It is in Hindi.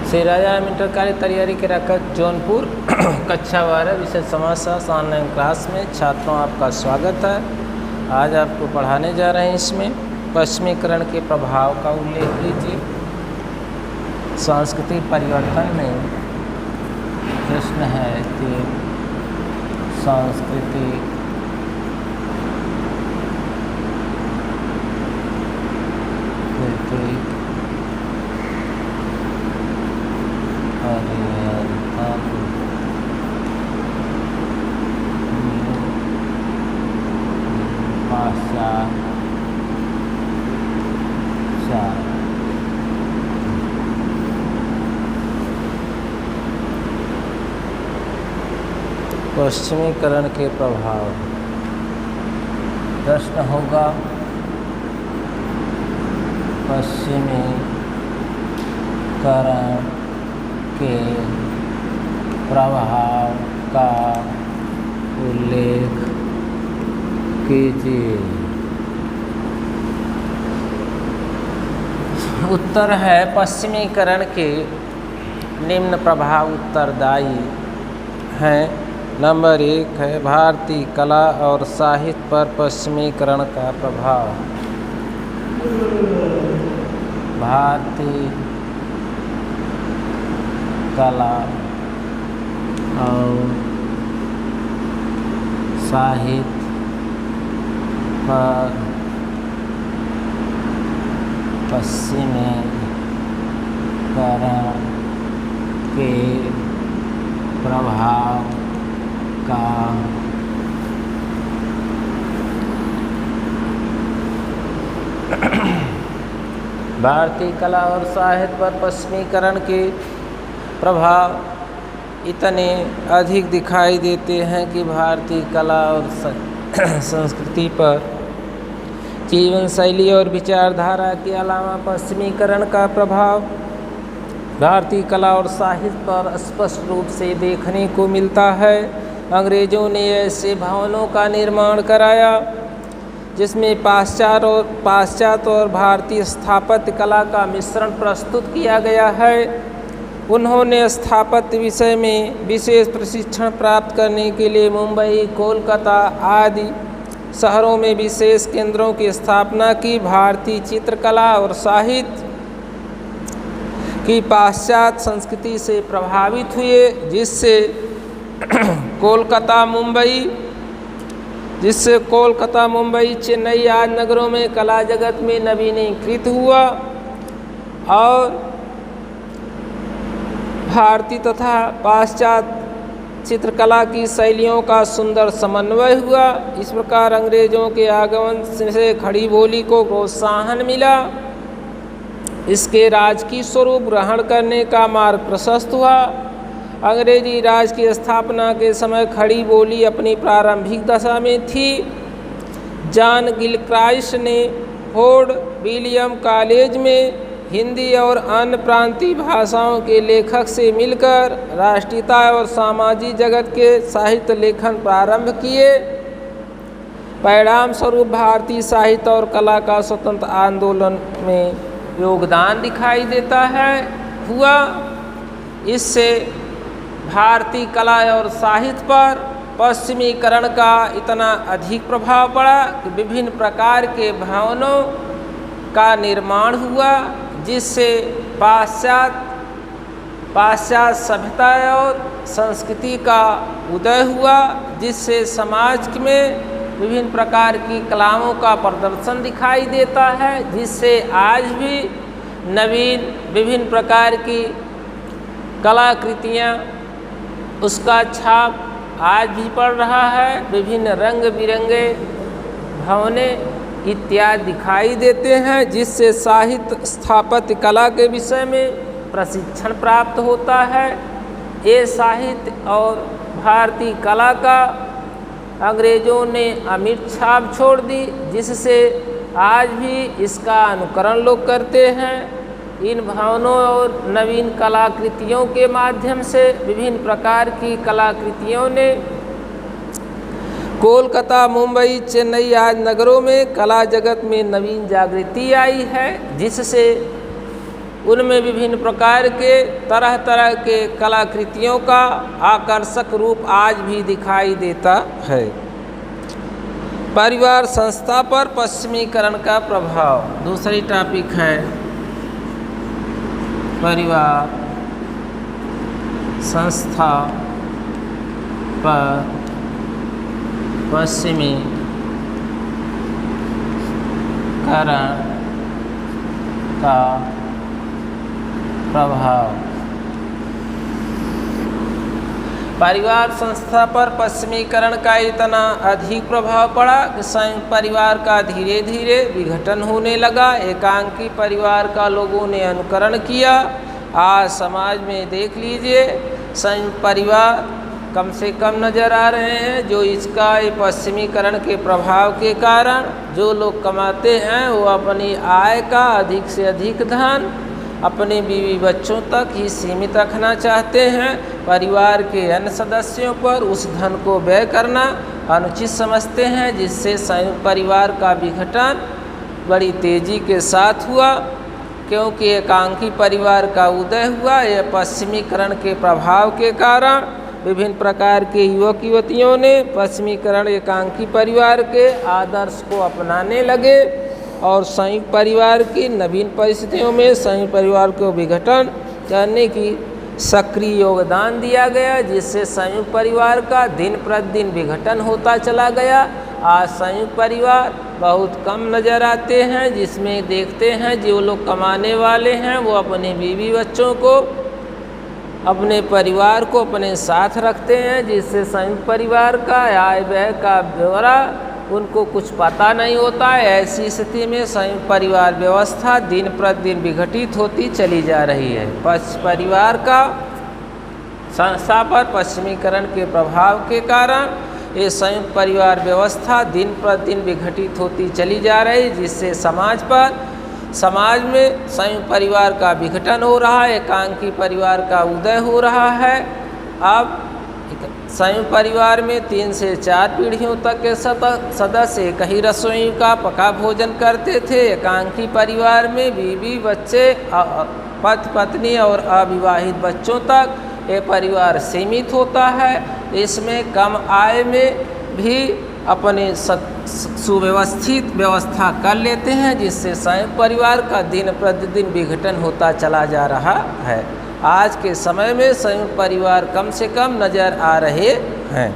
श्री राजा इंटर तैयारी के रखत जौनपुर कक्षा 12 विषय समाजशास्त्र ऑनलाइन क्लास में छात्रों आपका स्वागत है। आज आपको पढ़ाने जा रहे हैं। इसमें पश्चिमीकरण के प्रभाव का उल्लेख कीजिए। सांस्कृतिक परिवर्तन में प्रश्न है कि सांस्कृतिक पश्चिमीकरण के प्रभाव। प्रश्न होगा पश्चिमीकरण के प्रभाव का उल्लेख कीजिए। उत्तर है पश्चिमीकरण के निम्न प्रभाव उत्तरदायी हैं। नंबर 1 है भारतीय कला और साहित्य पर पश्चिमीकरण का प्रभाव। भारतीय कला और साहित्य पर पश्चिमीकरण के प्रभाव का भारतीय कला और साहित्य पर पश्चिमीकरण के प्रभाव इतने अधिक दिखाई देते हैं कि भारतीय कला और संस्कृति पर जीवन शैली और विचारधारा के अलावा पश्चिमीकरण का प्रभाव भारतीय कला और साहित्य पर स्पष्ट रूप से देखने को मिलता है। अंग्रेजों ने ऐसे भवनों का निर्माण कराया जिसमें पाश्चात्य और भारतीय स्थापत्य कला का मिश्रण प्रस्तुत किया गया है। उन्होंने स्थापत्य विषय में विशेष प्रशिक्षण प्राप्त करने के लिए मुंबई, कोलकाता आदि शहरों में विशेष केंद्रों की स्थापना की। भारतीय चित्रकला और साहित्य की पाश्चात्य संस्कृति से प्रभावित हुए, जिससे कोलकाता, मुंबई, चेन्नई आदि नगरों में कला जगत में नवीनीकृत हुआ और भारतीय तथा पाश्चात्य चित्रकला की शैलियों का सुंदर समन्वय हुआ। इस प्रकार अंग्रेजों के आगमन से खड़ी बोली को प्रोत्साहन मिला। इसके राजकीय स्वरूप ग्रहण करने का मार्ग प्रशस्त हुआ। अंग्रेजी राज की स्थापना के समय खड़ी बोली अपनी प्रारंभिक दशा में थी। जॉन गिलक्राइस्ट ने फोर्ट विलियम कॉलेज में हिंदी और अन्य प्रांतीय भाषाओं के लेखक से मिलकर राष्ट्रीयता और सामाजिक जगत के साहित्य लेखन प्रारंभ किए। परिणाम स्वरूप भारतीय साहित्य और कला का स्वतंत्र आंदोलन में योगदान दिखाई देता हुआ। इससे भारतीय कला और साहित्य पर पश्चिमीकरण का इतना अधिक प्रभाव पड़ा कि विभिन्न प्रकार के भवनों का निर्माण हुआ, जिससे पाश्चात्य सभ्यता और संस्कृति का उदय हुआ, जिससे समाज में विभिन्न प्रकार की कलाओं का प्रदर्शन दिखाई देता है, जिससे आज भी नवीन विभिन्न प्रकार की कलाकृतियाँ उसका छाप आज भी पड़ रहा है। विभिन्न रंग बिरंगे भवने इत्यादि दिखाई देते हैं, जिससे साहित्य स्थापत्य कला के विषय में प्रशिक्षण प्राप्त होता है। ये साहित्य और भारतीय कला का अंग्रेजों ने अमिट छाप छोड़ दी, जिससे आज भी इसका अनुकरण लोग करते हैं। इन भवनों और नवीन कलाकृतियों के माध्यम से विभिन्न प्रकार की कलाकृतियों ने कोलकाता, मुंबई, चेन्नई आदि नगरों में कला जगत में नवीन जागृति आई है, जिससे उनमें विभिन्न प्रकार के तरह तरह के कलाकृतियों का आकर्षक रूप आज भी दिखाई देता है। परिवार संस्था पर पश्चिमीकरण का प्रभाव, दूसरी टॉपिक है परिवार संस्था पर पश्चिमीकरण का प्रभाव। परिवार संस्था पर पश्चिमीकरण का इतना अधिक प्रभाव पड़ा कि संयुक्त परिवार का धीरे धीरे विघटन होने लगा। एकांकी परिवार का लोगों ने अनुकरण किया। आज समाज में देख लीजिए संयुक्त परिवार कम से कम नज़र आ रहे हैं, जो इसका पश्चिमीकरण के प्रभाव के कारण जो लोग कमाते हैं वो अपनी आय का अधिक से अधिक धन अपने बीवी बच्चों तक ही सीमित रखना चाहते हैं। परिवार के अन्य सदस्यों पर उस धन को व्यय करना अनुचित समझते हैं, जिससे संयुक्त परिवार का विघटन बड़ी तेज़ी के साथ हुआ। क्योंकि एकांकी परिवार का उदय हुआ, यह पश्चिमीकरण के प्रभाव के कारण विभिन्न प्रकार के युवक युवतियों ने पश्चिमीकरण एकांकी परिवार के आदर्श को अपनाने लगे और संयुक्त परिवार की नवीन परिस्थितियों में संयुक्त परिवार को विघटन करने की सक्रिय योगदान दिया गया, जिससे संयुक्त परिवार का दिन प्रतिदिन विघटन होता चला गया। आज संयुक्त परिवार बहुत कम नज़र आते हैं, जिसमें देखते हैं जो लोग कमाने वाले हैं वो अपने बीवी बच्चों को अपने परिवार को अपने साथ रखते हैं, जिससे संयुक्त परिवार का आय व्यय का ब्यौरा उनको कुछ पता नहीं होता है। ऐसी स्थिति में संयुक्त परिवार व्यवस्था दिन प्रतिदिन विघटित होती चली जा रही है। परिवार का संस्था पर पश्चिमीकरण के प्रभाव के कारण ये संयुक्त परिवार व्यवस्था दिन प्रतिदिन विघटित होती चली जा रही है, जिससे समाज में संयुक्त परिवार का विघटन हो रहा है, एकांकी परिवार का उदय हो रहा है। अब संयुक्त परिवार में 3 से 4 पीढ़ियों तक के सदस्य एक ही रसोई का पका भोजन करते थे। एकांकी परिवार में बीवी बच्चे पति पत्नी और अविवाहित बच्चों तक ये परिवार सीमित होता है। इसमें कम आय में भी अपने सुव्यवस्थित व्यवस्था कर लेते हैं, जिससे संयुक्त परिवार का दिन प्रतिदिन विघटन होता चला जा रहा है। आज के समय में संयुक्त परिवार कम से कम नज़र आ रहे हैं।